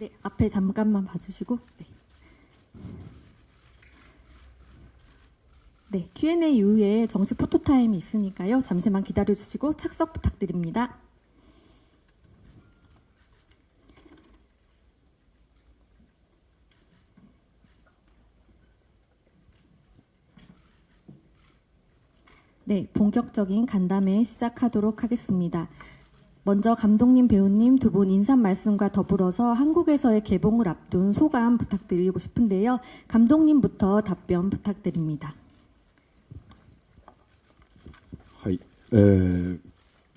네, 앞에 잠깐만 봐주시고. 네. 네, Q&A 이후에 정식 포토타임이 있으니까요. 잠시만 기다려주시고 착석 부탁드립니다. 네, 본격적인 간담회 시작하도록 하겠습니다. 먼저 감독님, 배우님 두 분 인사 말씀과 더불어서 한국에서의 개봉을 앞둔 소감 부탁드리고 싶은데요. 감독님부터 답변 부탁드립니다. はい、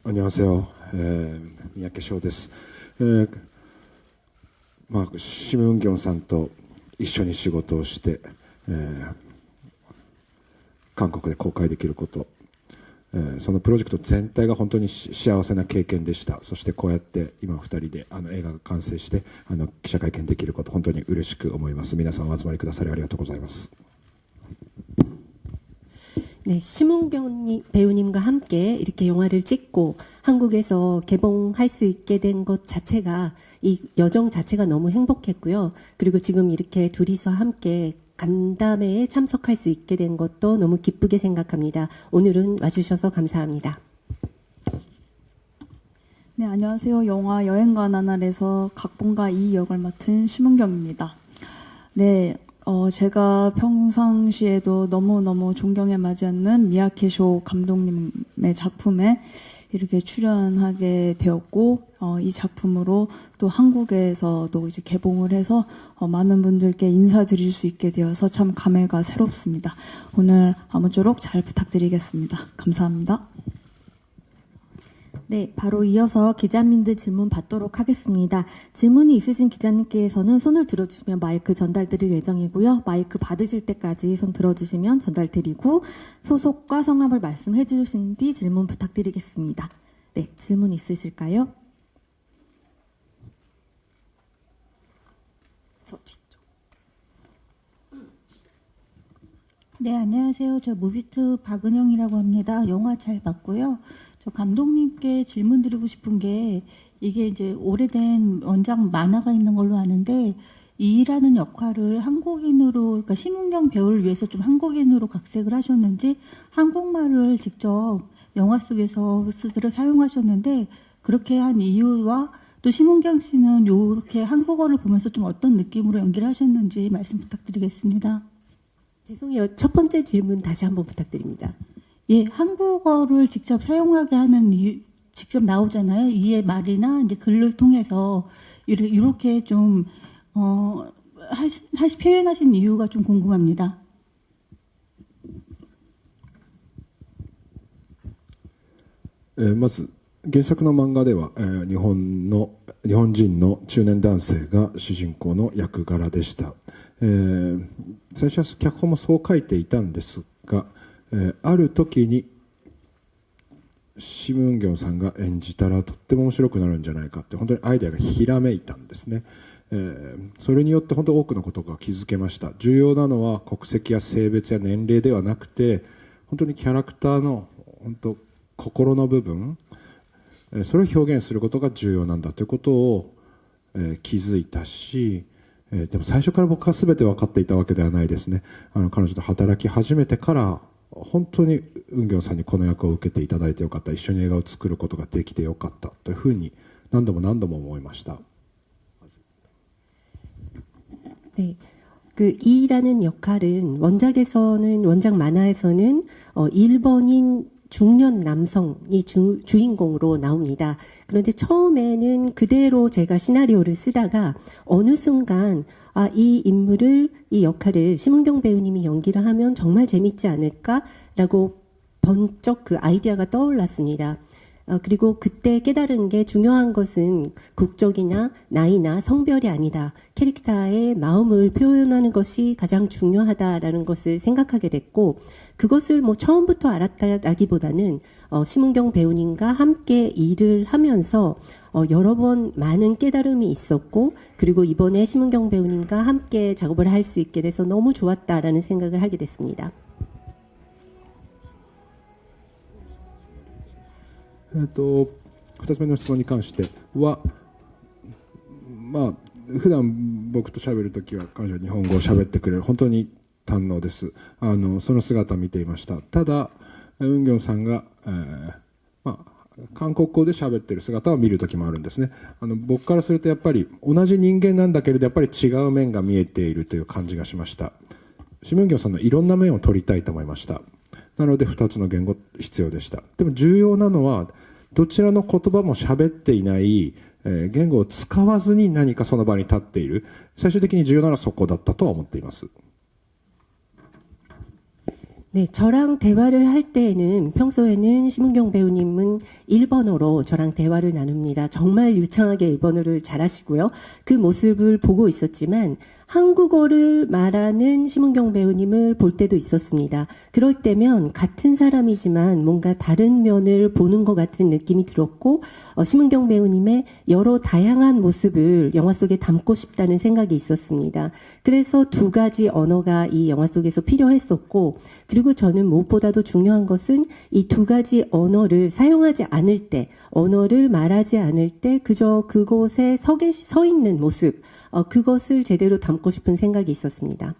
안녕하세요. 三宅翔です。シム・ウンギョンさんと一緒に仕事をして、韓国で公開できること、そのプロジェクト全体が本当に幸せな経験でした。そしてこうやって今2人で映画が完成して記者会見できること、本当に嬉しく思います。皆さんお集まりくださりありがとうございます。 네, 심은경 배우님과 함께 이렇게 영화를 찍고 한국에서 개봉할 수 있게 된 것 자체가, 이 여정 자체가 너무 행복했고요. 그리고 지금 이렇게 둘이서 함께 간담회에 참석할 수 있게 된 것도 너무 기쁘게 생각합니다. 오늘은 와주셔서 감사합니다. 네, 안녕하세요. 영화 여행가 나날에서 각본가 이 역을 맡은 심은경입니다. 네, 제가 평상시에도 너무너무 존경에 맞지 않는 미야케쇼 감독님의 작품에 이렇게 출연하게 되었고, 이 작품으로 또 한국에서도 이제 개봉을 해서 많은 분들께 인사드릴 수 있게 되어서 참 감회가 새롭습니다. 오늘 아무쪼록 잘 부탁드리겠습니다. 감사합니다. 네, 바로 이어서 기자님들 질문 받도록 하겠습니다. 질문이 있으신 기자님께서는 손을 들어주시면 마이크 전달드릴 예정이고요. 마이크 받으실 때까지 손 들어주시면 전달드리고 소속과 성함을 말씀해 주신 뒤 질문 부탁드리겠습니다. 네, 질문 있으실까요? 저 뒤쪽. 네, 안녕하세요. 저 무비트 박은영이라고 합니다. 영화 잘 봤고요. 저 감독님께 질문 드리고 싶은 게, 이게 이제 오래된 원작 만화가 있는 걸로 아는데, 이라는 역할을 한국인으로, 그러니까 심은경 배우를 위해서 좀 한국인으로 각색을 하셨는지, 한국말을 직접 영화 속에서 스스로 사용하셨는데, 그렇게 한 이유와 또 심은경 씨는 이렇게 한국어를 보면서 좀 어떤 느낌으로 연기를 하셨는지 말씀 부탁드리겠습니다. 죄송해요. 첫 번째 질문 다시 한번 부탁드립니다. 예, 한국어를 직접 사용하게 하는 이유, 직접 나오잖아요. 이의 말이나 이제 글을 통해서 이렇게 좀 표현하신 이유가 좀 궁금합니다. まず原作の漫画では、日本人の中年男性が主人公の役柄でした。最初は脚本もそう書いていたんですが、ある時にシム・ウンギョンさんが演じたらとっても面白くなるんじゃないかって本当にアイデアがひらめいたんですね。それによって本当多くのことが気づけました。重要なのは国籍や性別や年齢ではなくて、本当にキャラクターの本当心の部分、それを表現することが重要なんだということを気づいたし、でも最初から僕は全て分かっていたわけではないですね。彼女と働き始めてから本当にウンギョンさんにこの役を受けていただいてよかった、一緒に映画を作ることができてよかったというふうに何度も何度も思いました。 네, 그 이라는 역할은 원작 만화에서는 일본인 중년 남성이 주인공으로 나옵니다. 그런데 처음에는 그대로 제가 시나리오를 쓰다가 어느 순간 이 역할을 심은경 배우님이 연기를 하면 정말 재밌지 않을까라고 번쩍 그 아이디어가 떠올랐습니다. 그리고 그때 깨달은 게, 중요한 것은 국적이나 나이나 성별이 아니다. 캐릭터의 마음을 표현하는 것이 가장 중요하다라는 것을 생각하게 됐고, 그것을 처음부터 알았다라기보다는 심은경 배우님과 함께 일을 하면서 여러 번 많은 깨달음이 있었고, 그리고 이번에 심은경 배우님과 함께 작업을 할 수 있게 돼서 너무 좋았다라는 생각을 하게 됐습니다. 2つ目の質問に関しては、普段僕と喋るときは彼女は日本語を喋ってくれる。本当に堪能です。その姿を見ていました。ただ、ウンギョンさんが、韓国語で喋ってる姿を見るときもあるんですね。僕からするとやっぱり同じ人間なんだけれどやっぱり違う面が見えているという感じがしました。シムンギョンさんのいろんな面を取りたいと思いました。なので2つの言語必要でした。でも重要なのはどちらの言葉も喋っていない、言語を使わずに何かその場に立っている。最終的に重要なのはそこだったとは思っています。 네, 저랑 대화를 할 때에는 평소에는 심은경 배우님은 일본어로 저랑 대화를 나눕니다. 정말 유창하게 일본어를 잘하시고요. 그 모습을 보고 있었지만 한국어를 말하는 심은경 배우님을 볼 때도 있었습니다. 그럴 때면 같은 사람이지만 뭔가 다른 면을 보는 것 같은 느낌이 들었고 심은경 배우님의 여러 다양한 모습을 영화 속에 담고 싶다는 생각이 있었습니다. 그래서 두 가지 언어가 이 영화 속에서 필요했었고 그리고 저는 무엇보다도 중요한 것은 이 두 가지 언어를 사용하지 않을 때 언어를 말하지 않을 때 그저 그곳에 서 있는 모습 그것을 제대로 담고 싶은 생각이 있었습니다.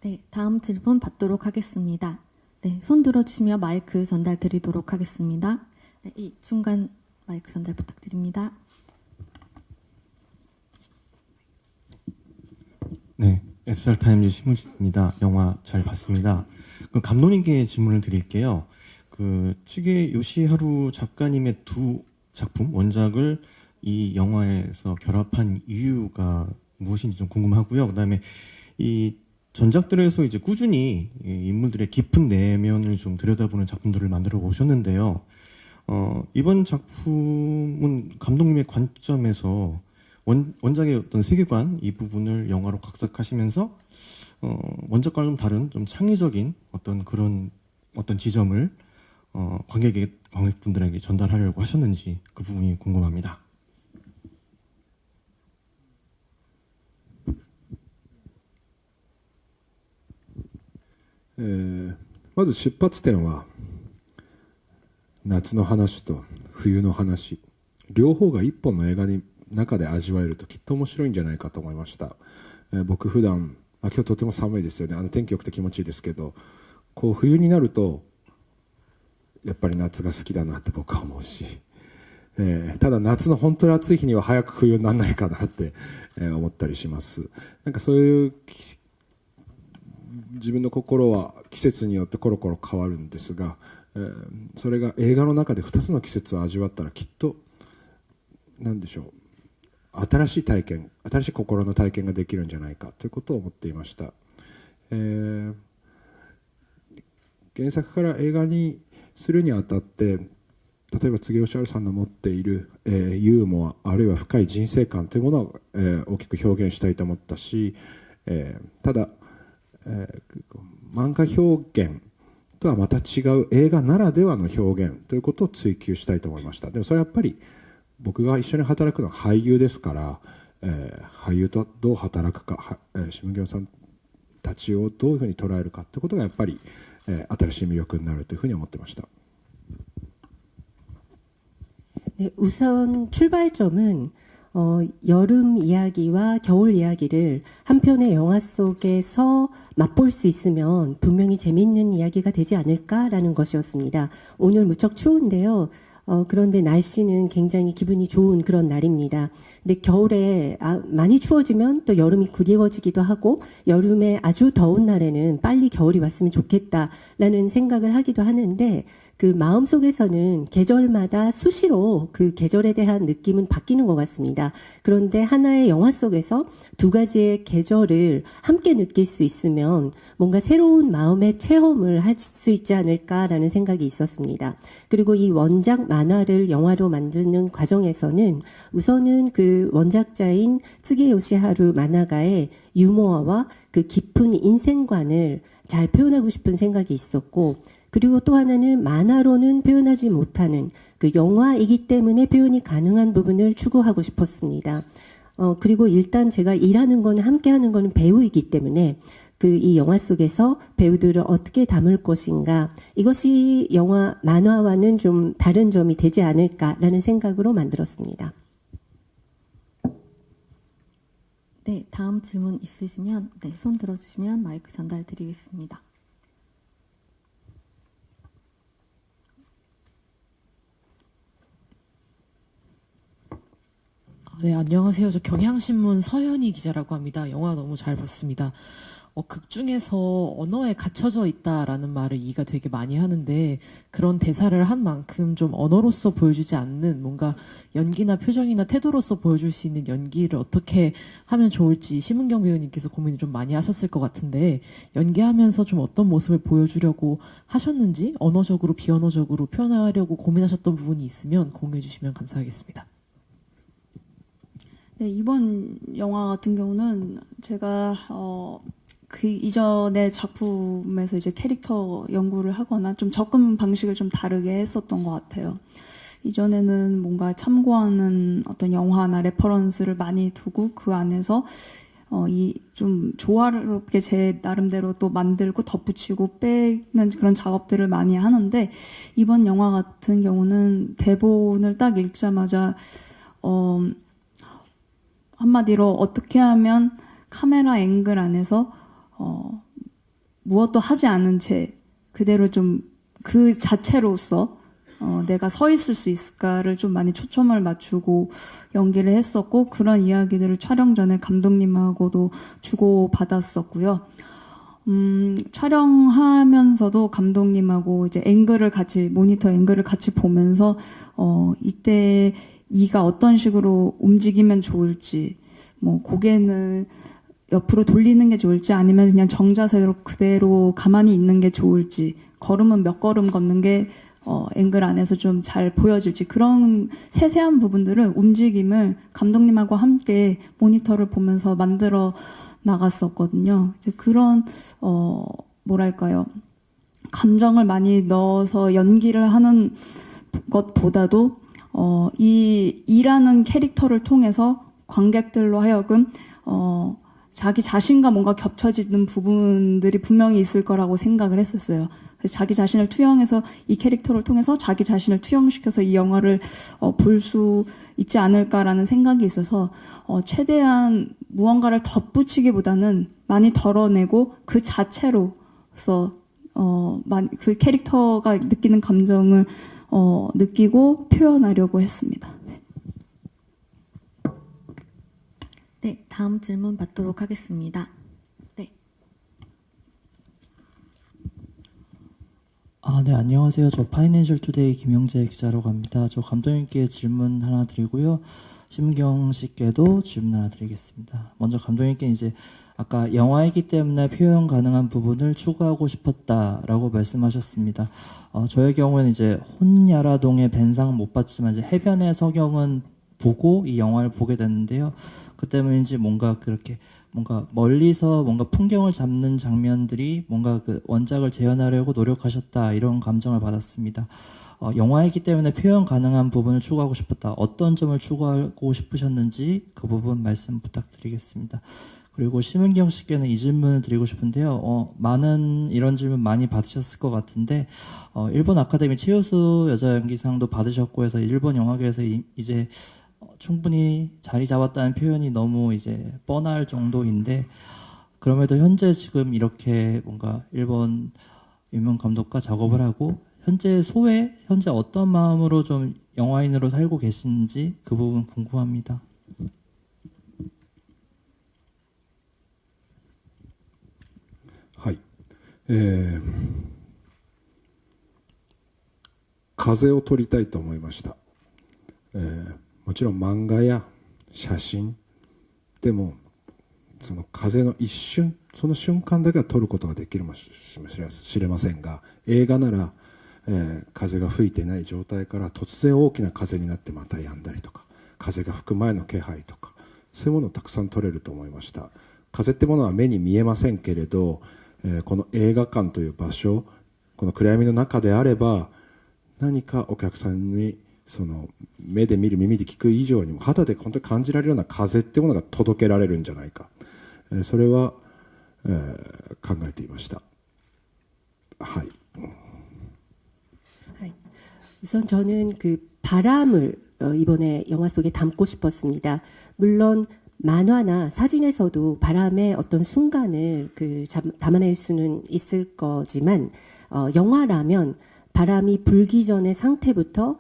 네, 다음 질문 받도록 하겠습니다. 네, 손 들어주시면 마이크 전달 드리도록 하겠습니다. 네, 이 중간 마이크 전달 부탁드립니다. 네, SR타임즈 신문입니다. 영화 잘 봤습니다. 감독님께 질문을 드릴게요. 츠게 요시하루 작가님의 두 작품 원작을 이 영화에서 결합한 이유가 무엇인지 좀 궁금하고요. 그다음에 이 전작들에서 이제 꾸준히 이 인물들의 깊은 내면을 좀 들여다보는 작품들을 만들어 오셨는데요. 이번 작품은 감독님의 관점에서 원작의 어떤 세계관 이 부분을 영화로 각색하시면서 원작과는 좀 다른 좀 창의적인 어떤 그런 어떤 지점을 관객분들에게 전달하려고 하셨는지 그 부분이 궁금합니다. まず出発点は夏の話と冬の話両方が一本の映画の中で味わえるときっと面白いんじゃないかと思いました。僕普段今日とても寒いですよね。天気良くて気持ちいいですけどこう冬になるとやっぱり夏が好きだなって僕は思うし、ただ夏の本当に暑い日には早く冬にならないかなって、思ったりします。なんかそういう自分の心は季節によってコロコロ変わるんですが、それが映画の中で2つの季節を味わったらきっと何でしょう新しい体験新しい心の体験ができるんじゃないかということを思っていました。原作から映画にするにあたって例えば柘植義治さんの持っている、ユーモアあるいは深い人生観というものを、大きく表現したいと思ったし、ただ、漫画表現とはまた違う映画ならではの表現ということを追求したいと思いました。でもそれはやっぱり僕が一緒に働くのは俳優ですから、俳優とどう働くか、シムギョンさんたちをどういうふうに捉えるかということがやっぱり新しい魅力になるというふうに思ってました。 네, 우선 출발점은 여름 이야기와 겨울 이야기를 한 편의 영화 속에서 맛볼 수 있으면 분명히 재밌는 이야기가 되지 않을까라는 것이었습니다. 오늘 무척 추운데요. 그런데 날씨는 굉장히 기분이 좋은 그런 날입니다. 근데 겨울에 많이 추워지면 또 여름이 그리워지기도 하고 여름에 아주 더운 날에는 빨리 겨울이 왔으면 좋겠다라는 생각을 하기도 하는데 그 마음속에서는 계절마다 수시로 그 계절에 대한 느낌은 바뀌는 것 같습니다. 그런데 하나의 영화 속에서 두 가지의 계절을 함께 느낄 수 있으면 뭔가 새로운 마음의 체험을 할 수 있지 않을까라는 생각이 있었습니다. 그리고 이 원작 만화를 영화로 만드는 과정에서는 우선은 그 원작자인 츠게 요시하루 만화가의 유머와 그 깊은 인생관을 잘 표현하고 싶은 생각이 있었고 그리고 또 하나는 만화로는 표현하지 못하는 그 영화이기 때문에 표현이 가능한 부분을 추구하고 싶었습니다. 그리고 일단 제가 일하는 거는 함께 하는 거는 배우이기 때문에 그 이 영화 속에서 배우들을 어떻게 담을 것인가 이것이 영화 만화와는 좀 다른 점이 되지 않을까라는 생각으로 만들었습니다. 네, 다음 질문 있으시면 네, 손 들어주시면 마이크 전달드리겠습니다. 네, 안녕하세요. 저 경향신문 서현희 기자라고 합니다. 영화 너무 잘 봤습니다. 극 중에서 언어에 갇혀져 있다라는 말을 이가 되게 많이 하는데 그런 대사를 한 만큼 좀 언어로서 보여주지 않는 뭔가 연기나 표정이나 태도로서 보여줄 수 있는 연기를 어떻게 하면 좋을지 심은경 배우님께서 고민을 좀 많이 하셨을 것 같은데 연기하면서 좀 어떤 모습을 보여주려고 하셨는지 언어적으로 비언어적으로 표현하려고 고민하셨던 부분이 있으면 공유해 주시면 감사하겠습니다. 네, 이번 영화 같은 경우는 제가 그 이전의 작품에서 이제 캐릭터 연구를 하거나 좀 접근 방식을 좀 다르게 했었던 것 같아요. 이전에는 뭔가 참고하는 어떤 영화나 레퍼런스를 많이 두고 그 안에서 이 좀 조화롭게 제 나름대로 또 만들고 덧붙이고 빼는 그런 작업들을 많이 하는데 이번 영화 같은 경우는 대본을 딱 읽자마자 한마디로 어떻게 하면 카메라 앵글 안에서 무엇도 하지 않은 채 그대로 좀 그 자체로서 내가 서 있을 수 있을까를 좀 많이 초점을 맞추고 연기를 했었고 그런 이야기들을 촬영 전에 감독님하고도 주고받았었고요. 촬영하면서도 감독님하고 이제 앵글을 같이 모니터 앵글을 같이 보면서 이때 이가 어떤 식으로 움직이면 좋을지 뭐 고개는 옆으로 돌리는 게 좋을지 아니면 그냥 정자세로 그대로 가만히 있는 게 좋을지 걸음은 몇 걸음 걷는 게 앵글 안에서 좀 잘 보여질지 그런 세세한 부분들을 움직임을 감독님하고 함께 모니터를 보면서 만들어 나갔었거든요. 이제 그런 뭐랄까요 감정을 많이 넣어서 연기를 하는 것보다도 이라는 캐릭터를 통해서 관객들로 하여금 자기 자신과 뭔가 겹쳐지는 부분들이 분명히 있을 거라고 생각을 했었어요. 그래서 자기 자신을 투영해서 이 캐릭터를 통해서 자기 자신을 투영시켜서 이 영화를 볼 수 있지 않을까라는 생각이 있어서 최대한 무언가를 덧붙이기보다는 많이 덜어내고 그 자체로서 그 캐릭터가 느끼는 감정을 느끼고 표현하려고 했습니다. 네, 다음 질문 받도록 하겠습니다. 네. 네, 안녕하세요. 저 파이낸셜 투데이 김영재 기자라고 합니다. 저 감독님께 질문 하나 드리고요. 심경 씨께도 질문 하나 드리겠습니다. 먼저 감독님께 이제 아까 영화이기 때문에 표현 가능한 부분을 추구하고 싶었다라고 말씀하셨습니다. 저의 경우에는 이제 혼야라동의 벤상은 못 봤지만 이제 해변의 서경은 보고 이 영화를 보게 됐는데요. 그때문인지 뭔가 그렇게 뭔가 멀리서 뭔가 풍경을 잡는 장면들이 뭔가 그 원작을 재현하려고 노력하셨다 이런 감정을 받았습니다. 영화이기 때문에 표현 가능한 부분을 추구하고 싶었다. 어떤 점을 추구하고 싶으셨는지 그 부분 말씀 부탁드리겠습니다. 그리고 심은경 씨께는 이 질문을 드리고 싶은데요. 많은 이런 질문 많이 받으셨을 것 같은데 일본 아카데미 최우수 여자연기상도 받으셨고 해서 일본 영화계에서 이제 충분히 자리 잡았다는 표현이 너무 이제 뻔할 정도인데 그럼에도 현재 지금 이렇게 뭔가 일본 유명 감독과 작업을 하고 현재 어떤 마음으로 좀 영화인으로 살고 계신지 그 부분 궁금합니다.はい。風を撮りたいと思いました。もちろん漫画や写真でもその風の一瞬その瞬間だけは撮ることができるかもしれませんが映画なら、風が吹いてない状態から突然大きな風になってまた止んだりとか風が吹く前の気配とかそういうものをたくさん撮れると思いました。風ってものは目に見えませんけれど、この映画館という場所この暗闇の中であれば何かお客さんにその目で見る耳で聞く以上にも肌で本当に感じられるような風っていうものが届けられるんじゃないか、それは、考えていました。はい。 우선 저는 그 바람을 이번에 영화 속에 담고 싶었습니다. 물론 만화나 사진에서도 바람의 어떤 순간을 담아낼 수는 있을 거지만 영화라면 바람이 불기 전의 상태부터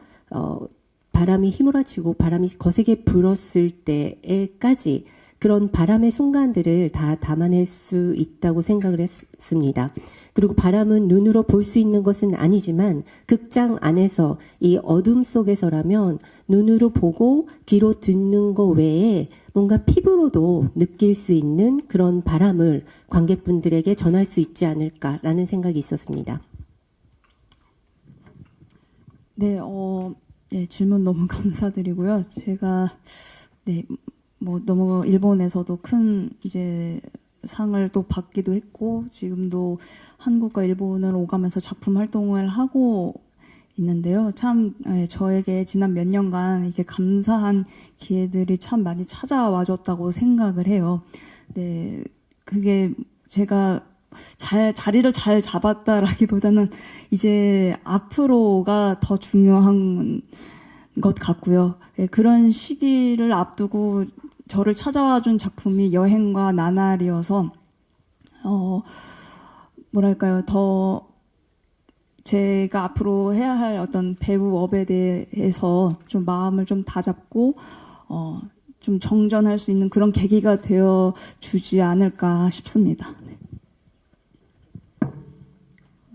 바람이 휘몰아치고 바람이 거세게 불었을 때에까지 그런 바람의 순간들을 다 담아낼 수 있다고 생각을 했습니다. 그리고 바람은 눈으로 볼 수 있는 것은 아니지만 극장 안에서 이 어둠 속에서라면 눈으로 보고 귀로 듣는 것 외에 뭔가 피부로도 느낄 수 있는 그런 바람을 관객분들에게 전할 수 있지 않을까라는 생각이 있었습니다. 네, 네, 질문 너무 감사드리고요. 제가 너무 일본에서도 큰 이제 상을 또 받기도 했고 지금도 한국과 일본을 오가면서 작품 활동을 하고 있는데요. 참 저에게 지난 몇 년간 이렇게 감사한 기회들이 참 많이 찾아와줬다고 생각을 해요. 네, 그게 제가 자리를 잘 잡았다라기보다는 이제 앞으로가 더 중요한 것 같고요. 그런 시기를 앞두고 저를 찾아와 준 작품이 여행과 나날이어서 뭐랄까요, 더 제가 앞으로 해야 할 어떤 배우업에 대해서 좀 마음을 좀 다잡고 좀 정전할 수 있는 그런 계기가 되어 주지 않을까 싶습니다. 네.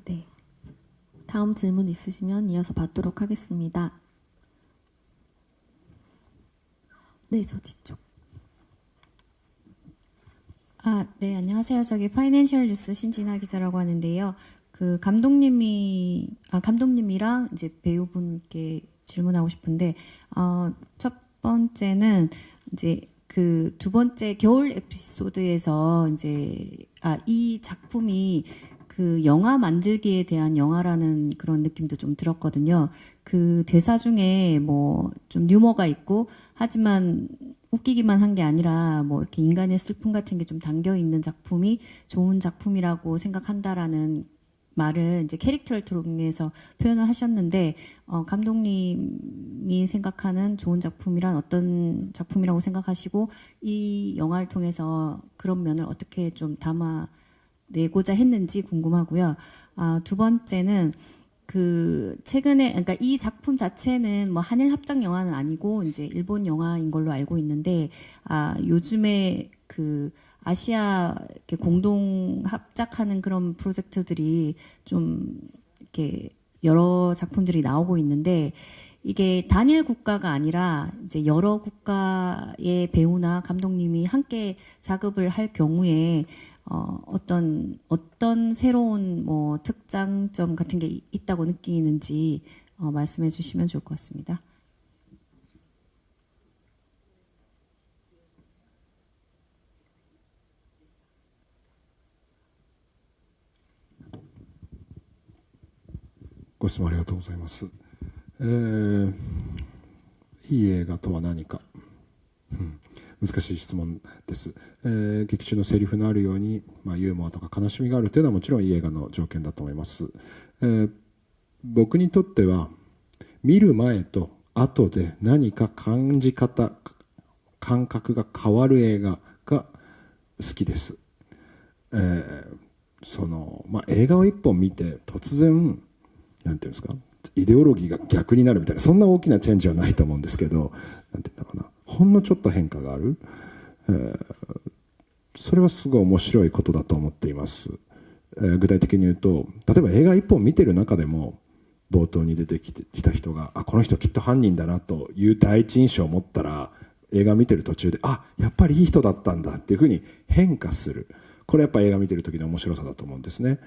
네. 다음 질문 있으시면 이어서 받도록 하겠습니다. 네, 저 뒤쪽. 네, 안녕하세요. 저기 파이낸셜 뉴스 신진아 기자라고 하는데요. 그 감독님이랑 이제 배우분께 질문하고 싶은데, 첫 번째는 이제 그 두 번째 겨울 에피소드에서 이제, 이 작품이 그 영화 만들기에 대한 영화라는 그런 느낌도 좀 들었거든요. 그 대사 중에 뭐 좀 유머가 있고, 하지만 웃기기만 한 게 아니라 뭐 이렇게 인간의 슬픔 같은 게 좀 담겨 있는 작품이 좋은 작품이라고 생각한다라는 말을 이제 캐릭터를 통해서 표현을 하셨는데, 감독님이 생각하는 좋은 작품이란 어떤 작품이라고 생각하시고 이 영화를 통해서 그런 면을 어떻게 좀 담아내고자 했는지 궁금하고요. 두 번째는 그 최근에, 그러니까 이 작품 자체는 뭐 한일 합작 영화는 아니고 이제 일본 영화인 걸로 알고 있는데, 요즘에 그 아시아 이렇게 공동 합작하는 그런 프로젝트들이 좀 이렇게 여러 작품들이 나오고 있는데, 이게 단일 국가가 아니라 이제 여러 국가의 배우나 감독님이 함께 작업을 할 경우에 어떤 새로운 뭐 특장점 같은 게 있다고 느끼는지 말씀해 주시면 좋을 것 같습니다.ご質問ありがとうございます。いい映画とは何か、難しい質問です。劇中のセリフのあるように、ユーモアとか悲しみがあるというのはもちろんいい映画の条件だと思います。僕にとっては見る前と後で何か感じ方、感覚が変わる映画が好きです。映画を一本見て突然なんていうんですか、イデオロギーが逆になるみたいな、そんな大きなチェンジはないと思うんですけど、なんていうんだろうな、ほんのちょっと変化がある、それはすごい面白いことだと思っています。具体的に言うと、例えば映画一本見てる中でも冒頭に出てきた人が、この人きっと犯人だなという第一印象を持ったら、映画見てる途中でやっぱりいい人だったんだっていうふうに変化する。これやっぱ映画見てる時の面白さだと思うんですね。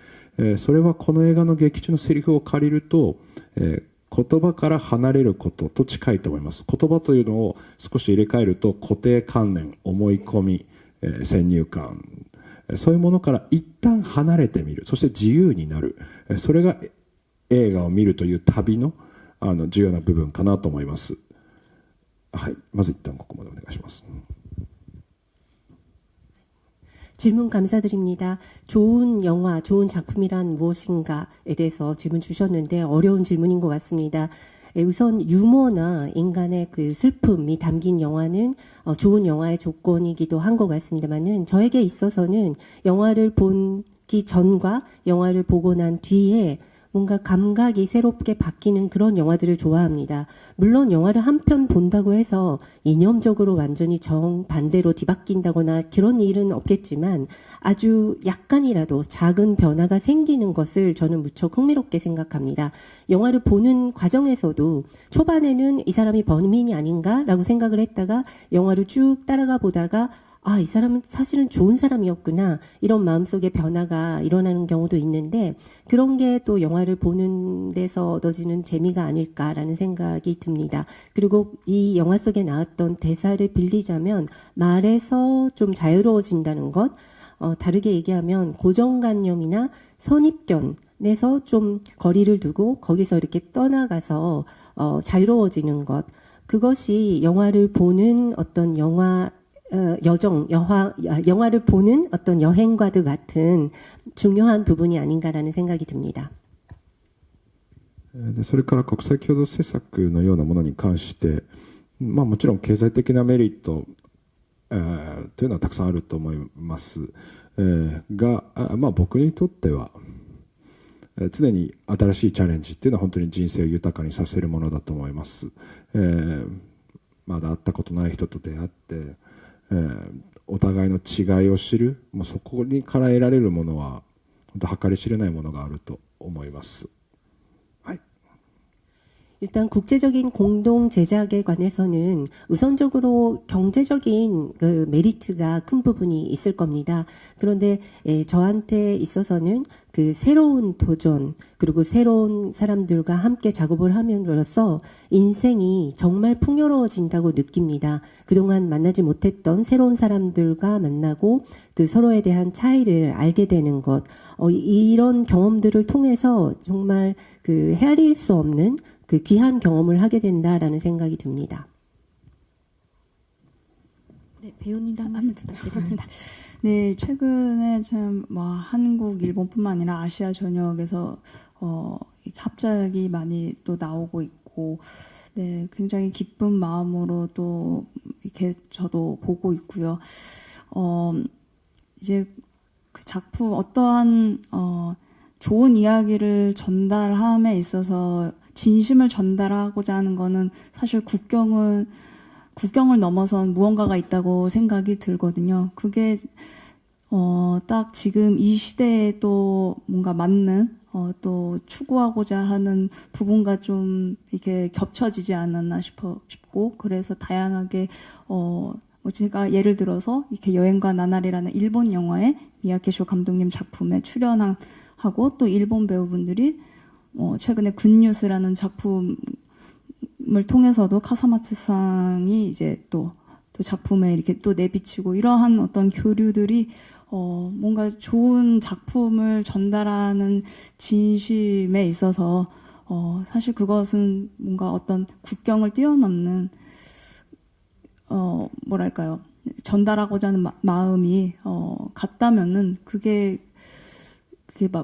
それはこの映画の劇中のセリフを借りると、言葉から離れることと近いと思います。言葉というのを少し入れ替えると固定観念、思い込み、先入観、そういうものから一旦離れてみる、そして自由になる、それが映画を見るという旅の重要な部分かなと思います。はい、まず一旦ここまでお願いします。 질문 감사드립니다. 좋은 영화, 좋은 작품이란 무엇인가에 대해서 질문 주셨는데 어려운 질문인 것 같습니다. 우선 유머나 인간의 그 슬픔이 담긴 영화는 좋은 영화의 조건이기도 한 것 같습니다만은 저에게 있어서는 영화를 보기 전과 영화를 보고 난 뒤에 뭔가 감각이 새롭게 바뀌는 그런 영화들을 좋아합니다. 물론 영화를 한 편 본다고 해서 이념적으로 완전히 정반대로 뒤바뀐다거나 그런 일은 없겠지만 아주 약간이라도 작은 변화가 생기는 것을 저는 무척 흥미롭게 생각합니다. 영화를 보는 과정에서도 초반에는 이 사람이 범인이 아닌가라고 생각을 했다가 영화를 쭉 따라가 보다가 이 사람은 사실은 좋은 사람이었구나. 이런 마음속에 변화가 일어나는 경우도 있는데 그런 게 또 영화를 보는 데서 얻어지는 재미가 아닐까라는 생각이 듭니다. 그리고 이 영화 속에 나왔던 대사를 빌리자면 말에서 좀 자유로워진다는 것, 다르게 얘기하면 고정관념이나 선입견에서 좀 거리를 두고 거기서 이렇게 떠나가서 자유로워지는 것, 그것이 영화를 보는 어떤 영화를 보는 어떤 여행과도 같은 중요한 부분이 아닌가라는 생각이 듭니다. でそれから国際共同政策のようなものに関して、もちろん経済的なメリット、というのはたくさんあると思います、が、僕にとっては、常に新しいチャレンジっていうのは本当に人生を豊かにさせるものだと思います、まだ会ったことない人と出会って、お互いの違いを知る、もうそこにから得られるものは本当計り知れないものがあると思います。 일단 국제적인 공동 제작에 관해서는 우선적으로 경제적인 그 메리트가 큰 부분이 있을 겁니다. 그런데 저한테 있어서는 그 새로운 도전 그리고 새로운 사람들과 함께 작업을 함으로써 인생이 정말 풍요로워진다고 느낍니다. 그동안 만나지 못했던 새로운 사람들과 만나고 그 서로에 대한 차이를 알게 되는 것, 이런 경험들을 통해서 정말 그 헤아릴 수 없는 그 귀한 경험을 하게 된다라는 생각이 듭니다. 네, 배우님도 한 말씀 부탁드립니다. 네, 최근에 참 한국, 일본뿐만 아니라 아시아 전역에서 합작이 많이 또 나오고 있고, 네, 굉장히 기쁜 마음으로 또 이렇게 저도 보고 있고요. 이제 그 작품 어떠한 좋은 이야기를 전달함에 있어서 진심을 전달하고자 하는 거는 사실 국경을 넘어선 무언가가 있다고 생각이 들거든요. 그게 딱 지금 이 시대에 또 뭔가 맞는 또 추구하고자 하는 부분과 좀 이렇게 겹쳐지지 않았나 싶고, 그래서 다양하게 제가 예를 들어서 이렇게 여행과 나날이라는 일본 영화에 미야케쇼 감독님 작품에 출연하고 또 일본 배우분들이 최근에 굿뉴스라는 작품을 통해서도 카사마츠상이 이제 또 작품에 이렇게 또 내비치고, 이러한 어떤 교류들이 뭔가 좋은 작품을 전달하는 진심에 있어서 사실 그것은 뭔가 어떤 국경을 뛰어넘는 뭐랄까요, 전달하고자 하는 마음이 같다면은 그게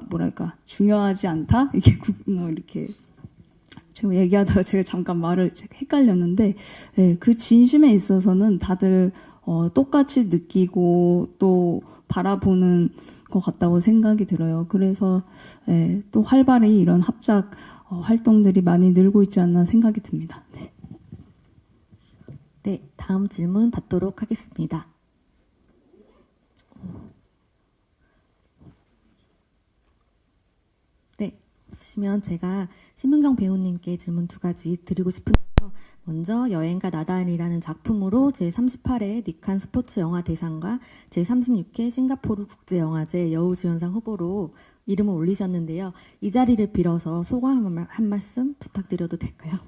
뭐랄까 중요하지 않다, 이렇게 지금 얘기하다가 제가 잠깐 말을 헷갈렸는데, 네, 그 진심에 있어서는 다들 똑같이 느끼고 또 바라보는 것 같다고 생각이 들어요. 그래서 네, 또 활발히 이런 합작 활동들이 많이 늘고 있지 않나 생각이 듭니다. 네. 네, 다음 질문 받도록 하겠습니다. 네, 없으시면 제가 심은경 배우님께 질문 2가지 드리고 싶은데요. 먼저 여행과 나달이라는 작품으로 제38회 니칸 스포츠 영화 대상과 제36회 싱가포르 국제영화제 여우주연상 후보로 이름을 올리셨는데요. 이 자리를 빌어서 소감 한 말씀 부탁드려도 될까요?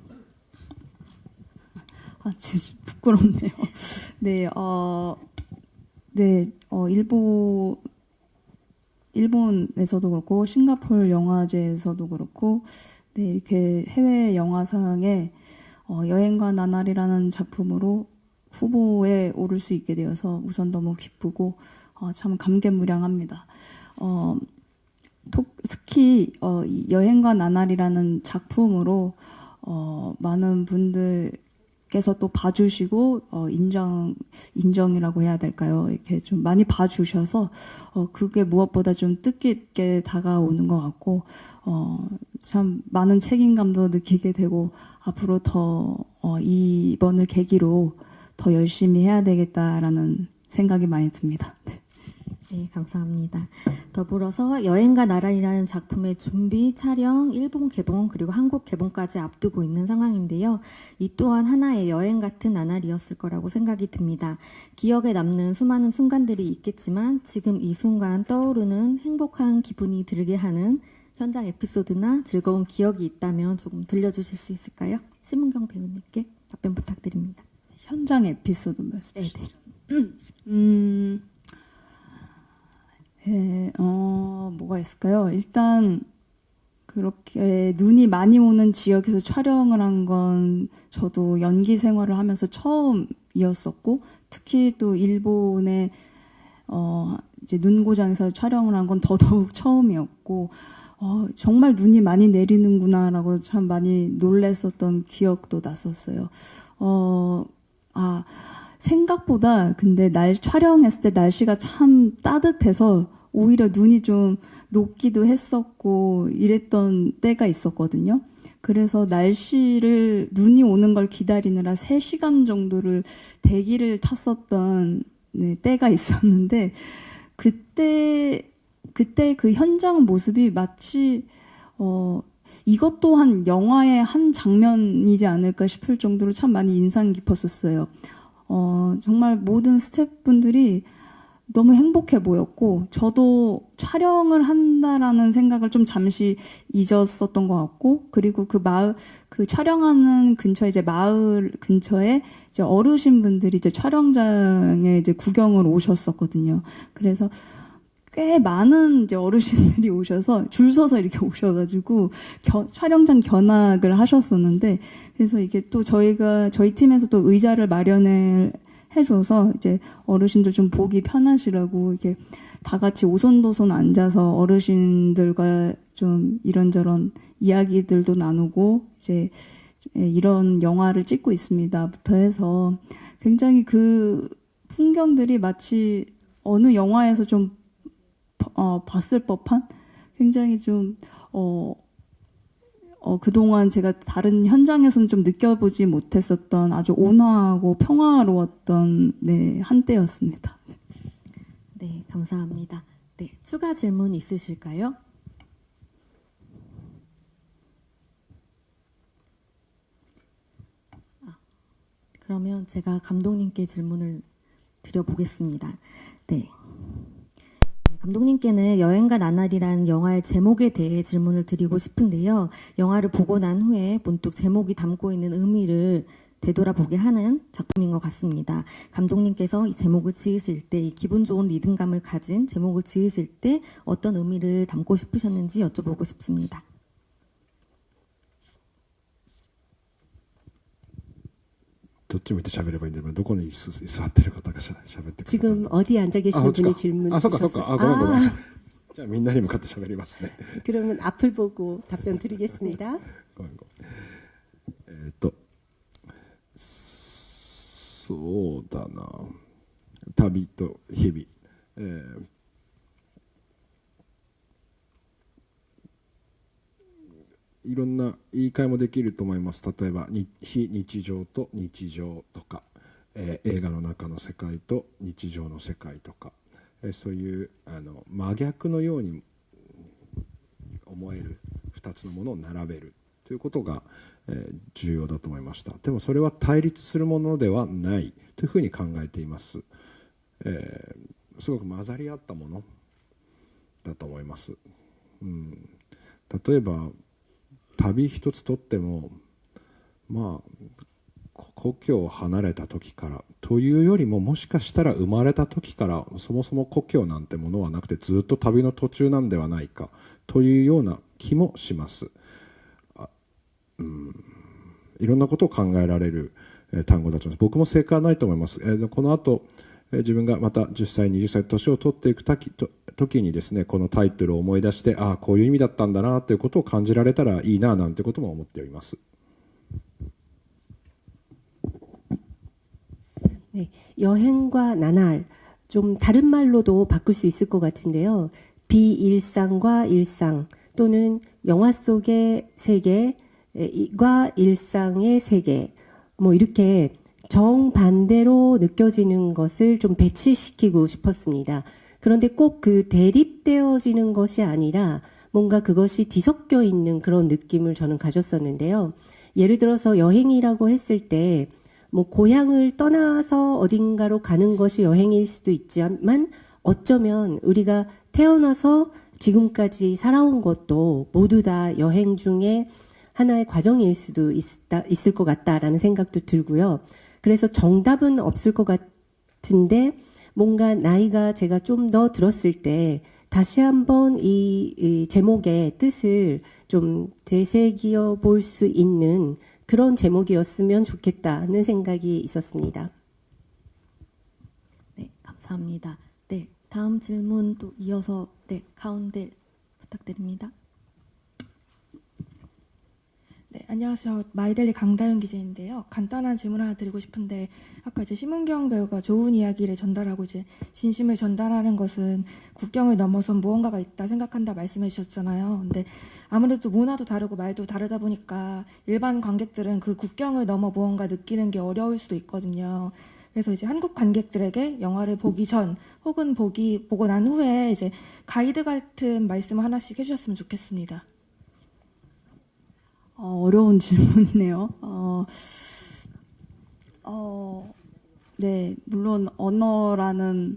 진짜 부끄럽네요. 네, 일본에서도 그렇고 싱가포르 영화제에서도 그렇고, 네, 이렇게 해외 영화상에 여행과 나날이라는 작품으로 후보에 오를 수 있게 되어서 우선 너무 기쁘고 참 감개무량합니다. 특히 이 여행과 나날이라는 작품으로 많은 분들께서 또 봐주시고 인정이라고 해야 될까요? 이렇게 좀 많이 봐주셔서 그게 무엇보다 좀 뜻깊게 다가오는 것 같고 참 많은 책임감도 느끼게 되고 앞으로 더 이번을 계기로 더 열심히 해야 되겠다라는 생각이 많이 듭니다. 네. 네, 감사합니다. 더불어서 여행가 나란이라는 작품의 준비, 촬영, 일본 개봉 그리고 한국 개봉까지 앞두고 있는 상황인데요. 이 또한 하나의 여행 같은 나날이었을 거라고 생각이 듭니다. 기억에 남는 수많은 순간들이 있겠지만 지금 이 순간 떠오르는 행복한 기분이 들게 하는 현장 에피소드나 즐거운 기억이 있다면 조금 들려주실 수 있을까요? 심은경 배우님께 답변 부탁드립니다. 현장 에피소드 말씀. 네네. 뭐가 있을까요? 일단 그렇게 눈이 많이 오는 지역에서 촬영을 한 건 저도 연기 생활을 하면서 처음이었었고 특히 또 일본의 이제 눈고장에서 촬영을 한 건 더더욱 처음이었고 정말 눈이 많이 내리는구나라고 참 많이 놀랬었던 기억도 났었어요. 생각보다 근데 촬영했을 때 날씨가 참 따뜻해서 오히려 눈이 좀 녹기도 했었고 이랬던 때가 있었거든요. 그래서 눈이 오는 걸 기다리느라 3시간 정도를 대기를 탔었던 때가 있었는데 그때 그 현장 모습이 마치 이것 또한 영화의 한 장면이지 않을까 싶을 정도로 참 많이 인상 깊었었어요. 정말 모든 스태프분들이 너무 행복해 보였고 저도 촬영을 한다라는 생각을 좀 잠시 잊었었던 것 같고 그리고 그 촬영하는 근처에 이제 마을 근처에 이제 어르신분들이 이제 촬영장에 이제 구경을 오셨었거든요. 그래서 꽤 많은 이제 어르신들이 오셔서 줄 서서 이렇게 오셔가지고 촬영장 견학을 하셨었는데 그래서 이게 또 저희 팀에서 또 의자를 마련을 해줘서 이제 어르신들 좀 보기 편하시라고 이렇게 다 같이 오손도손 앉아서 어르신들과 좀 이런저런 이야기들도 나누고 이제 이런 영화를 찍고 있습니다부터 해서 굉장히 그 풍경들이 마치 어느 영화에서 좀 봤을 법한 굉장히 좀 그동안 제가 다른 현장에서는 좀 느껴보지 못했었던 아주 온화하고 평화로웠던 한때였습니다. 네, 감사합니다. 네, 추가 질문 있으실까요? 그러면 제가 감독님께 질문을 드려보겠습니다. 네. 감독님께는 여행가 나날이라는 영화의 제목에 대해 질문을 드리고 싶은데요. 영화를 보고 난 후에 문득 제목이 담고 있는 의미를 되돌아보게 하는 작품인 것 같습니다. 감독님께서 이 제목을 지으실 때, 이 기분 좋은 리듬감을 가진 제목을 지으실 때 어떤 의미를 담고 싶으셨는지 여쭤보고 싶습니다. どっち向いて喋ればいいんだろう。どこに座ってる方が喋ってくれた。 지금 어디 앉아 계시는 분이 질문 あ、そっかそっ 주셨어요. か。ごめんごめん。じゃあみんなに向かって喋りますね。 그러면 앞을 보고 답변 드리겠습니다. ごめんごめん。そうだな。旅と日々。いろんな言い換えもできると思います。例えば非日常と日常とか、映画の中の世界と日常の世界とか、そういう真逆のように思える2つのものを並べるということが、重要だと思いました。でもそれは対立するものではないというふうに考えています。すごく混ざり合ったものだと思います。例えば旅一つとっても、故郷を離れた時からというよりも、もしかしたら生まれた時からそもそも故郷なんてものはなくてずっと旅の途中なんではないかというような気もします。いろんなことを考えられる単語だと思います。僕も正解はないと思います。この後自分がまた10歳20歳年を取っていく時にですね、このタイトルを思い出して、こういう意味だったんだなということを感じられたらいいななんてことも思っております。 네, 여행과 나날 좀 다른 말로도 바꿀 수 있을 것 같은데요. 비일상과 일상 또는 영화 속의 세계과 일상의 세계 뭐 이렇게 정반대로 느껴지는 것을 좀 배치시키고 싶었습니다. 그런데 꼭 그 대립되어지는 것이 아니라 뭔가 그것이 뒤섞여 있는 그런 느낌을 저는 가졌었는데요. 예를 들어서 여행이라고 했을 때 뭐 고향을 떠나서 어딘가로 가는 것이 여행일 수도 있지만 어쩌면 우리가 태어나서 지금까지 살아온 것도 모두 다 여행 중에 하나의 과정일 수도 있을 것 같다라는 생각도 들고요. 그래서 정답은 없을 것 같은데 뭔가 나이가 제가 좀 더 들었을 때 다시 한번 이 제목의 뜻을 좀 되새겨 볼 수 있는 그런 제목이었으면 좋겠다는 생각이 있었습니다. 네, 감사합니다. 네, 다음 질문 또 이어서 네, 가운데 부탁드립니다. 네, 안녕하세요. 마이델리 강다윤 기자인데요. 간단한 질문 하나 드리고 싶은데 아까 이제 심은경 배우가 좋은 이야기를 전달하고 이제 진심을 전달하는 것은 국경을 넘어선 무언가가 있다 생각한다 말씀해 주셨잖아요. 근데 아무래도 문화도 다르고 말도 다르다 보니까 일반 관객들은 그 국경을 넘어 무언가 느끼는 게 어려울 수도 있거든요. 그래서 이제 한국 관객들에게 영화를 보기 전 혹은 보고 난 후에 이제 가이드 같은 말씀을 하나씩 해주셨으면 좋겠습니다. 어려운 질문이네요. 네, 물론 언어라는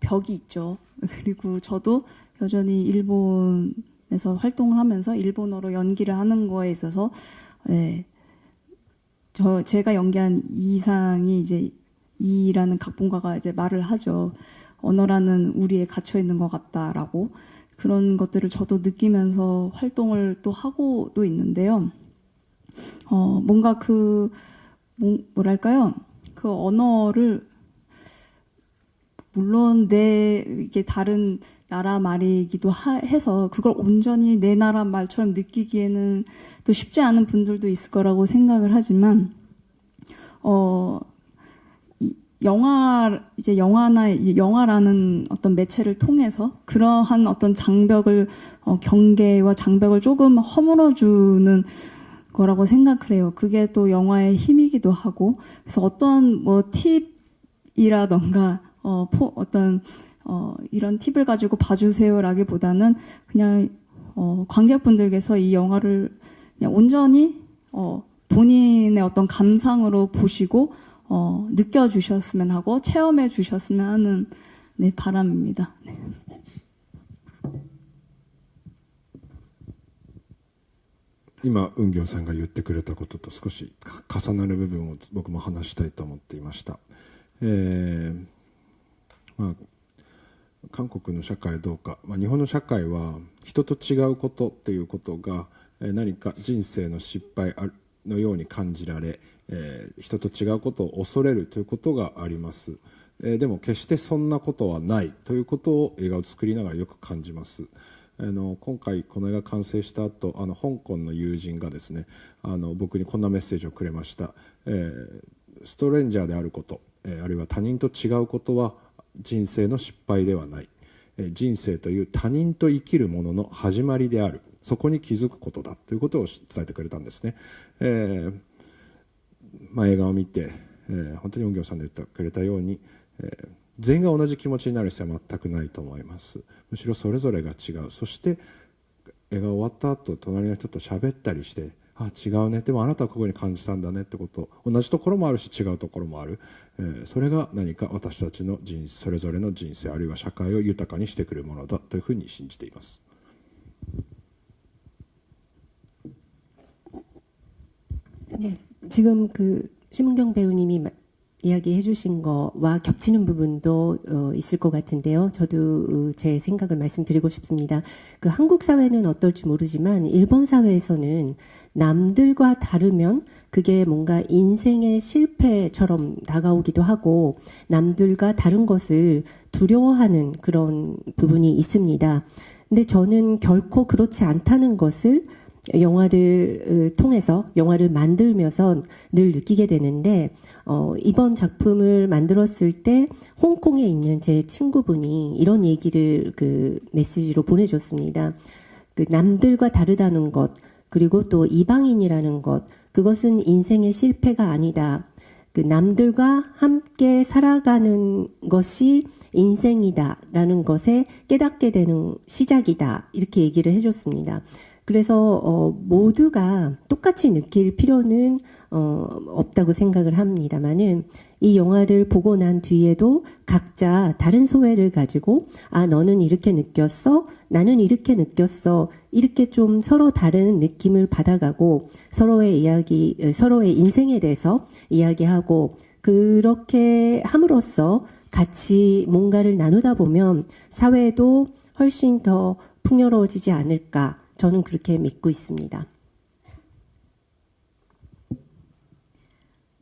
벽이 있죠. 그리고 저도 여전히 일본에서 활동을 하면서 일본어로 연기를 하는 거에 있어서 네, 제가 연기한 이상이 이제 이라는 각본가가 이제 말을 하죠. 언어라는 우리에 갇혀 있는 것 같다라고. 그런 것들을 저도 느끼면서 활동을 또 하고 또 있는데요. 뭔가 뭐랄까요? 그 언어를, 물론 이게 다른 나라 말이기도 해서 그걸 온전히 내 나라 말처럼 느끼기에는 또 쉽지 않은 분들도 있을 거라고 생각을 하지만, 영화라는 어떤 매체를 통해서 그러한 어떤 경계와 장벽을 조금 허물어주는 거라고 생각을 해요. 그게 또 영화의 힘이기도 하고, 그래서 어떤 팁이라던가, 이런 팁을 가지고 봐주세요라기보다는 그냥, 관객분들께서 이 영화를 그냥 온전히, 본인의 어떤 감상으로 보시고, 느껴주셨으면 하고 체험해 주셨으면 하는 네, 바람입니다. 네. 今運行さんが言ってくれたことと少し重なる部分を僕も話したいと思っていました。韓国の社会どうか、日本の社会は人と違うことっていうことが何か人生の失敗のように感じられ、人と違うことを恐れるということがあります。でも決してそんなことはないということを映画を作りながらよく感じます。今回この映画完成した後、香港の友人がですね、僕にこんなメッセージをくれました。ストレンジャーであること、あるいは他人と違うことは人生の失敗ではない。人生という他人と生きるものの始まりである。そこに気づくことだということを伝えてくれたんですね。映画を見て、本当に音響さんで言ってくれたように、全員が同じ気持ちになる必要は全くないと思います。むしろそれぞれが違う。そして映画終わった後、隣の人と喋ったりして、違うね、でもあなたはここに感じたんだねってこと、同じところもあるし違うところもある、それが何か私たちのそれぞれの人生あるいは社会を豊かにしてくれるものだというふうに信じています。 네, 지금 심은경 배우님이 이야기해 주신 거와 겹치는 부분도 있을 것 같은데요. 저도 제 생각을 말씀드리고 싶습니다. 한국 사회는 어떨지 모르지만 일본 사회에서는 남들과 다르면 그게 뭔가 인생의 실패처럼 다가오기도 하고 남들과 다른 것을 두려워하는 그런 부분이 있습니다. 근데 저는 결코 그렇지 않다는 것을 영화를 통해서 영화를 만들면서 늘 느끼게 되는데 이번 작품을 만들었을 때 홍콩에 있는 제 친구분이 이런 얘기를 그 메시지로 보내줬습니다. 그 남들과 다르다는 것 그리고 또 이방인이라는 것 그것은 인생의 실패가 아니다. 그 남들과 함께 살아가는 것이 인생이다라는 것에 깨닫게 되는 시작이다. 이렇게 얘기를 해줬습니다. 그래서 모두가 똑같이 느낄 필요는 없다고 생각을 합니다만은 이 영화를 보고 난 뒤에도 각자 다른 소회를 가지고 아 너는 이렇게 느꼈어 나는 이렇게 느꼈어 이렇게 좀 서로 다른 느낌을 받아가고 서로의 이야기 서로의 인생에 대해서 이야기하고 그렇게 함으로써 같이 뭔가를 나누다 보면 사회도 훨씬 더 풍요로워지지 않을까 저는 그렇게 믿고 있습니다.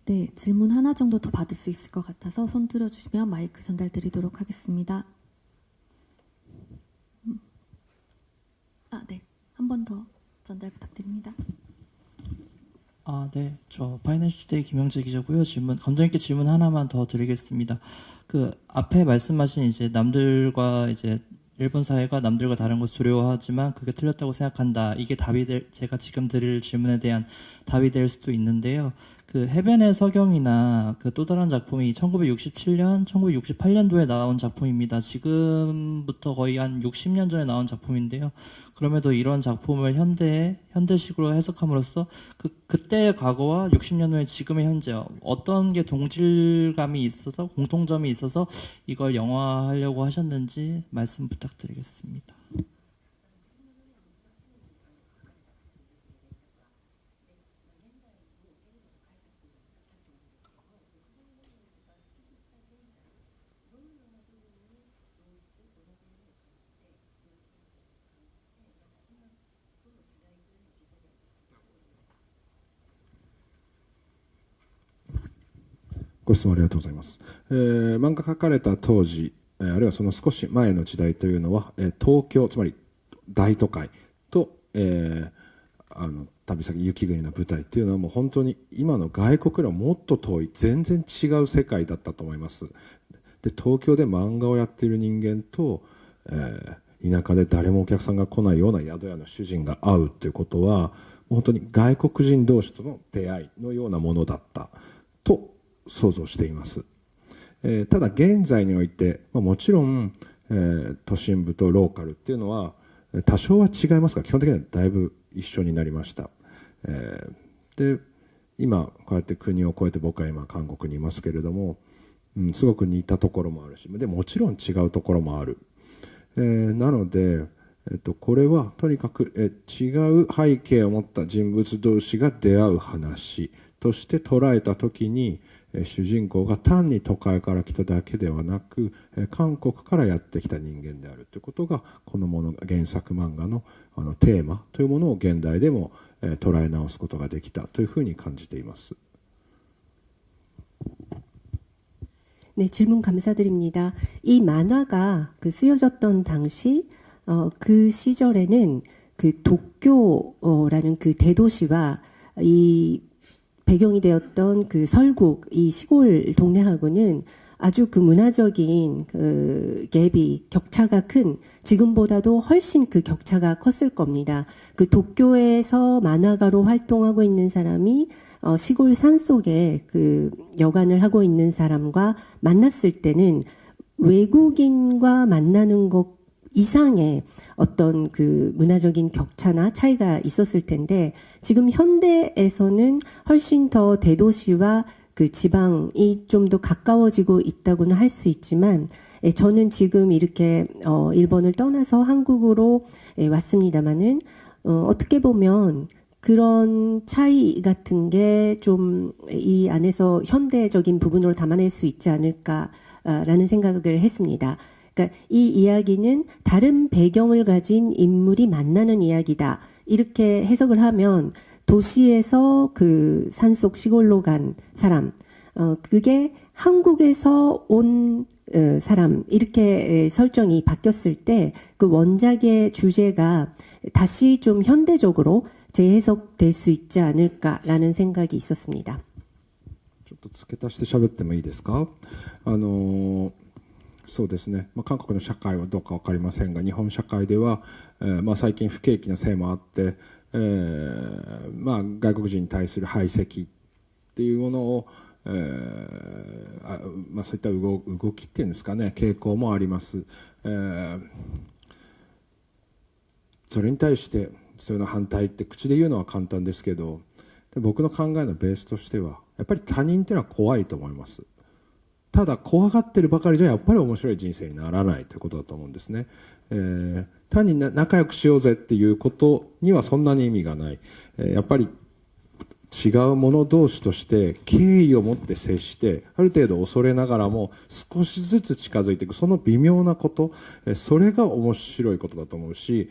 네, 질문 하나 정도 더 받을 수 있을 것 같아서 손 들어주시면 마이크 전달 드리도록 하겠습니다. 네. 한 번 더 전달 부탁드립니다. 네. 저 파이낸셜 투데이 김영재 기자고요. 감독님께 질문 하나만 더 드리겠습니다. 그 앞에 말씀하신 이제 남들과 이제 일본 사회가 남들과 다른 것을 두려워하지만 그게 틀렸다고 생각한다. 이게 제가 지금 드릴 질문에 대한 답이 될 수도 있는데요. 그 해변의 서경이나 그 또 다른 작품이 1967년, 1968년도에 나온 작품입니다. 지금부터 거의 한 60년 전에 나온 작품인데요. 그럼에도 이런 작품을 현대식으로 해석함으로써 그때의 과거와 60년 후에 지금의 현재 어떤 게 동질감이 있어서 공통점이 있어서 이걸 영화하려고 하셨는지 말씀 부탁드리겠습니다.ご質問ありがとうございます。漫画描かれた当時、あるいはその少し前の時代というのは、東京、つまり大都会と、旅先雪国の舞台っていうのはもう本当に今の外国からもっと遠い全然違う世界だったと思います。で、東京で漫画をやっている人間と、田舎で誰もお客さんが来ないような宿屋の主人が会うということは、本当に外国人同士との出会いのようなものだったと想像しています。ただ現在において、もちろん、都心部とローカルっていうのは多少は違いますが基本的にはだいぶ一緒になりました。で、今こうやって国を越えて僕は今韓国にいますけれども、すごく似たところもあるし、でもちろん違うところもある。なので、これはとにかく、違う背景を持った人物同士が出会う話として捉えたときに、主人公が単に都会から来ただけではなく、韓国からやってきた人間であるということが、この原作漫画のテーマというものを現代でも捉え直すことができたというふうに感じています。 네, 질문 감사드립니다. 이 만화가 쓰여졌던 당시 그 시절에는 그 도쿄라는 그 대도시와 이 배경이 되었던 그 설국 이 시골 동네하고는 아주 그 문화적인 그 갭이 격차가 큰 지금보다도 훨씬 그 격차가 컸을 겁니다. 그 도쿄에서 만화가로 활동하고 있는 사람이 시골 산속에 그 여관을 하고 있는 사람과 만났을 때는 외국인과 만나는 것 이상의 어떤 그 문화적인 격차나 차이가 있었을 텐데 지금 현대에서는 훨씬 더 대도시와 그 지방이 좀 더 가까워지고 있다고는 할 수 있지만 저는 지금 이렇게 일본을 떠나서 한국으로 왔습니다마는 어떻게 보면 그런 차이 같은 게 좀 이 안에서 현대적인 부분으로 담아낼 수 있지 않을까라는 생각을 했습니다. 그러니까 이 이야기는 다른 배경을 가진 인물이 만나는 이야기다. 이렇게 해석을 하면 도시에서 그 산속 시골로 간 사람, 그게 한국에서 온 사람 이렇게 설정이 바뀌었을 때 그 원작의 주제가 다시 좀 현대적으로 재해석될 수 있지 않을까라는 생각이 있었습니다. ちょっと付け足して喋ってもいいですか。そうですね、韓国の社会はどうか分かりませんが、日本社会では、最近不景気のせいもあって、外国人に対する排斥っていうものを、そういった動きっていうんですかね、傾向もあります。それに対してそれの反対って口で言うのは簡単ですけど、僕の考えのベースとしてはやっぱり他人っていうのは怖いと思います。ただ怖がってるばかりじゃやっぱり面白い人生にならないということだと思うんですね。単に仲良くしようぜっていうことにはそんなに意味がない。やっぱり違う者同士として敬意を持って接して、ある程度恐れながらも少しずつ近づいていく、その微妙なこと、それが面白いことだと思うし、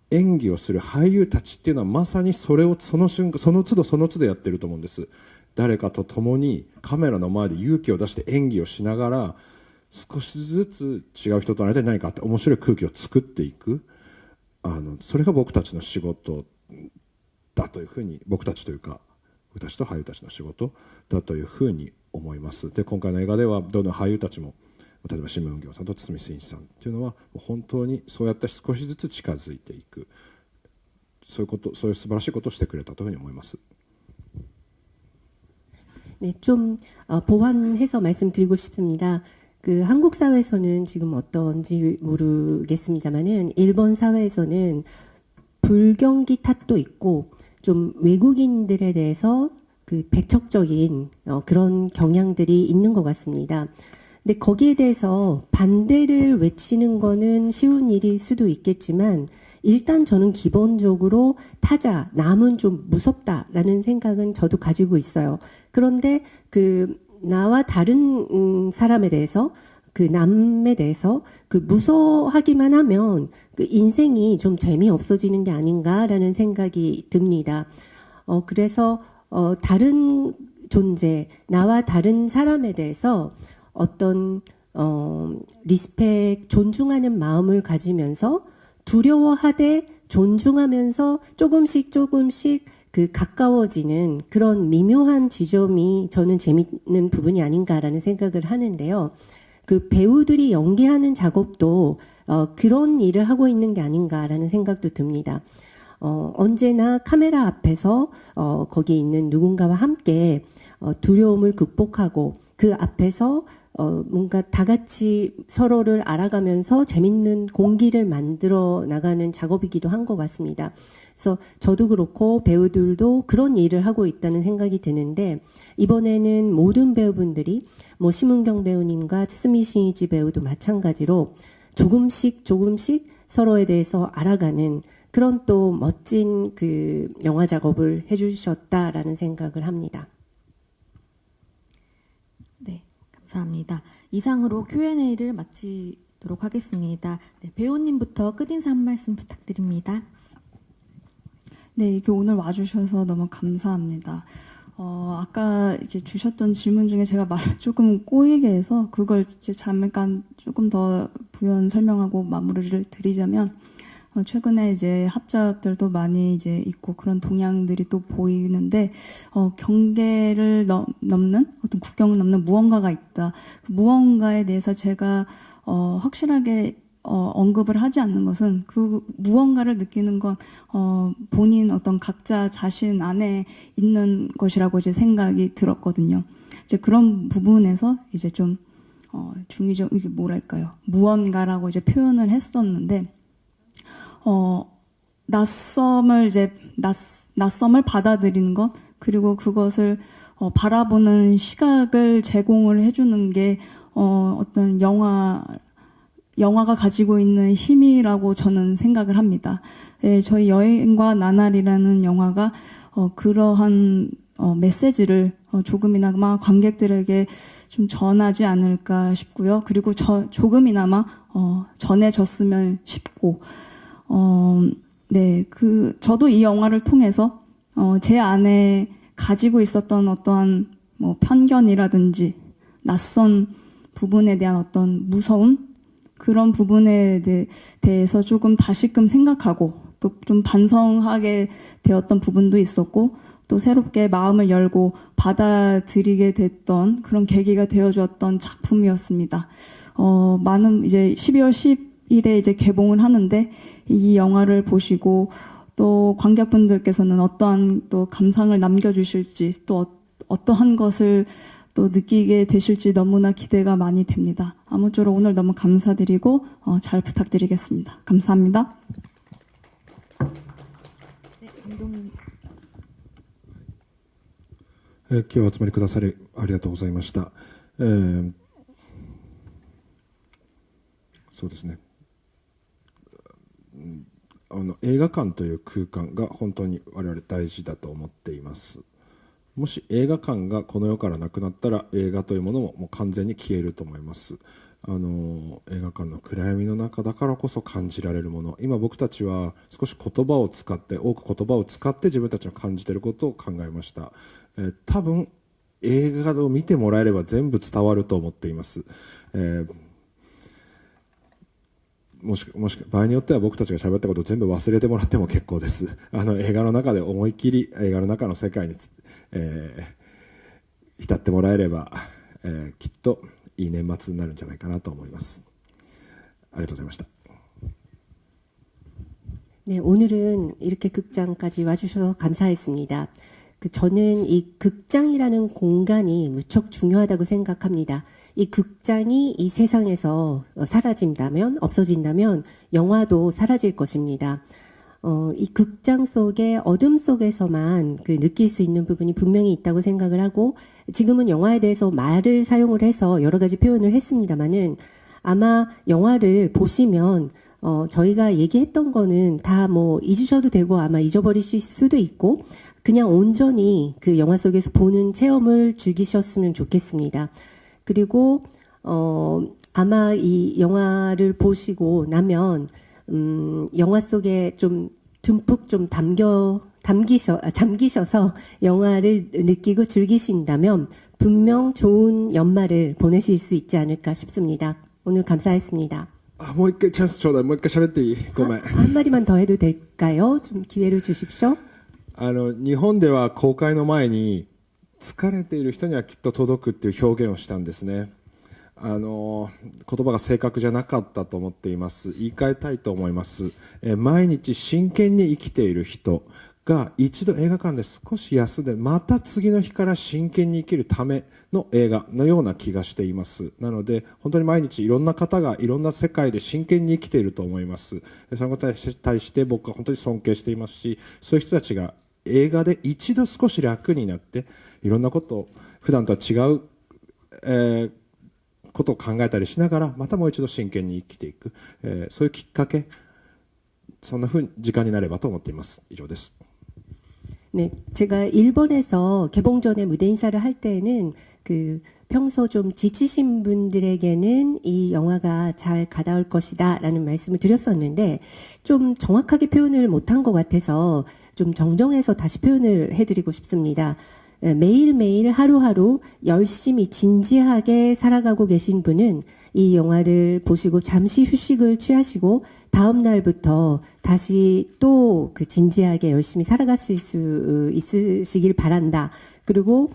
演技をする俳優たちっていうのはまさにそれをその瞬間、その都度その都度やってると思うんです。誰かと共にカメラの前で勇気を出して演技をしながら、少しずつ違う人との間に何かあって面白い空気を作っていく。それが僕たちの仕事だというふうに、僕たちというか僕たちと俳優たちの仕事だというふうに思います。で、今回の映画ではどの俳優たちも、例えばシム・ウンギョンさんと堤真一さんっていうのは本当にそうやって少しずつ近づいていく、そういう素晴らしいことをしてくれたというふうに思います。 네, 좀 보완해서 말씀드리고 싶습니다. 한국 사회에서는 지금 어떤지 모르겠습니다만은 일본 사회에서는 불경기 탓도 있고 좀 외국인들에 대해서 배척적인 그런 경향들이 있는 것 같습니다. 근데 거기에 대해서 반대를 외치는 거는 쉬운 일일 수도 있겠지만 일단 저는 기본적으로 타자, 남은 좀 무섭다라는 생각은 저도 가지고 있어요. 그런데 나와 다른 사람에 대해서, 남에 대해서 무서워하기만 하면 인생이 좀 재미없어지는 게 아닌가라는 생각이 듭니다. 그래서 다른 존재, 나와 다른 사람에 대해서 어떤 리스펙, 존중하는 마음을 가지면서 두려워하되 존중하면서 조금씩 가까워지는 그런 미묘한 지점이 저는 재밌는 부분이 아닌가라는 생각을 하는데요. 배우들이 연기하는 작업도 그런 일을 하고 있는 게 아닌가라는 생각도 듭니다. 언제나 카메라 앞에서 거기 있는 누군가와 함께 두려움을 극복하고 그 앞에서 뭔가 다 같이 서로를 알아가면서 재밌는 공기를 만들어 나가는 작업이기도 한 것 같습니다. 그래서 저도 그렇고 배우들도 그런 일을 하고 있다는 생각이 드는데, 이번에는 모든 배우분들이 심은경 배우님과 트스미 신이지 배우도 마찬가지로 조금씩 서로에 대해서 알아가는 그런 또 멋진 영화 작업을 해주셨다라는 생각을 합니다. 네, 감사합니다. 이상으로 Q&A를 마치도록 하겠습니다. 네, 배우님부터 끝인사 한 말씀 부탁드립니다. 네, 이렇게 오늘 와주셔서 너무 감사합니다. 아까 이렇게 주셨던 질문 중에 제가 말을 조금 꼬이게 해서 그걸 이제 잠깐 조금 더 부연 설명하고 마무리를 드리자면, 최근에 이제 합작들도 많이 이제 있고 그런 동향들이 또 보이는데, 경계를 넘는 어떤 국경을 넘는 무언가가 있다. 그 무언가에 대해서 제가 확실하게 언급을 하지 않는 것은 그 무언가를 느끼는 건 본인 어떤 각자 자신 안에 있는 것이라고 이제 생각이 들었거든요. 이제 그런 부분에서 이제 좀 중의적, 이게 뭐랄까요, 무언가라고 이제 표현을 했었는데, 낯섦을 받아들이는 것, 그리고 그것을 바라보는 시각을 제공을 해주는 게 어떤 영화가 가지고 있는 힘이라고 저는 생각을 합니다. 예, 저희 여행과 나날이라는 영화가 그러한 메시지를 조금이나마 관객들에게 좀 전하지 않을까 싶고요. 그리고 조금이나마 전해졌으면 싶고, 네, 저도 이 영화를 통해서 제 안에 가지고 있었던 어떠한 편견이라든지 낯선 부분에 대한 어떤 무서움, 그런 부분에 대해서 조금 다시금 생각하고 또 좀 반성하게 되었던 부분도 있었고 또 새롭게 마음을 열고 받아들이게 됐던 그런 계기가 되어주었던 작품이었습니다. 많은 이제 12월 10일에 이제 개봉을 하는데 이 영화를 보시고 또 관객분들께서는 어떠한 또 감상을 남겨주실지 또 어떠한 것을 또 느끼게 되실지 너무나 기대가 많이 됩니다. 아무쪼록 오늘 너무 감사드리고 잘 부탁드리겠습니다. 감사합니다. 네, 감독님. 今日お集まりくださりありがとうございました。そうですね。映画館という空間が本当に我々大事だと思っています。もし映画館がこの世からなくなったら映画というものももう完全に消えると思います。映画館の暗闇の中だからこそ感じられるもの、今僕たちは少し多く言葉を使って自分たちの感じていることを考えました。多分映画を見てもらえれば全部伝わると思っています。もし場合によっては僕たちが喋ったことを全部忘れてもらっても結構です。映画の中で思いっきり映画の中の世界に浸ってもらえれば、きっといい年末になるんじゃないかなと思います。ありがとうございました。 네, 오늘은 이렇게 극장까지 와주셔서 감사했습니다. 저는 이 극장이라는 공간이 무척 중요하다고 생각합니다. 이 극장이 이 세상에서 사라진다면, 없어진다면 영화도 사라질 것입니다. 이 극장 속의 어둠 속에서만 느낄 수 있는 부분이 분명히 있다고 생각을 하고, 지금은 영화에 대해서 말을 사용을 해서 여러 가지 표현을 했습니다만은 아마 영화를 보시면 저희가 얘기했던 거는 다 잊으셔도 되고 아마 잊어버리실 수도 있고, 그냥 온전히 그 영화 속에서 보는 체험을 즐기셨으면 좋겠습니다. 그리고 아마 이 영화를 보시고 나면 영화 속에 좀 듬뿍 좀 잠기셔서 영화를 느끼고 즐기신다면 분명 좋은 연말을 보내실 수 있지 않을까 싶습니다. 오늘 감사했습니다. もう一回チャンスちょうだい。もう一回喋っていい？ごめん。 한마디만 더 해도 될까요? 좀 기회를 주십시오. 日本では公開の前に疲れている人にはきっと届くっていう表現をしたんですね。言葉が正確じゃなかったと思っています。言い換えたいと思います。毎日真剣に生きている人が一度映画館で少し休んでまた次の日から真剣に生きるための映画のような気がしています。なので本当に毎日いろんな方がいろんな世界で真剣に生きていると思います。そのことに対して僕は本当に尊敬していますし、そういう人たちが映画で一度少し楽になっていろんなことを普段とは違う、ことを考えたりしながらまたもう一度真剣に生きていく、そういうきっかけ、そんな風に時間になればと思っています。以上です。 네, 제가 일본에서 개봉 전에 무대 인사를 할 때에는 평소 좀 지치신 분들에게는 이 영화가 잘 가닿을 것이다 라는 말씀을 드렸었는데 좀 정확하게 표현을 못한 것 같아서 좀 정정해서 다시 표현을 해드리고 싶습니다. 매일매일 하루하루 열심히 진지하게 살아가고 계신 분은 이 영화를 보시고 잠시 휴식을 취하시고 다음 날부터 다시 또 진지하게 열심히 살아가실 수 있으시길 바란다. 그리고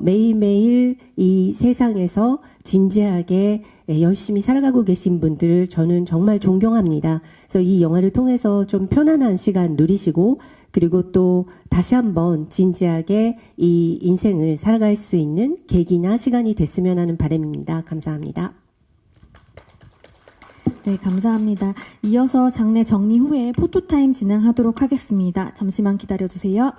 매일매일 이 세상에서 진지하게 열심히 살아가고 계신 분들을 저는 정말 존경합니다. 그래서 이 영화를 통해서 좀 편안한 시간 누리시고 그리고 또 다시 한번 진지하게 이 인생을 살아갈 수 있는 계기나 시간이 됐으면 하는 바람입니다. 감사합니다. 네, 감사합니다. 이어서 장례 정리 후에 포토타임 진행하도록 하겠습니다. 잠시만 기다려주세요.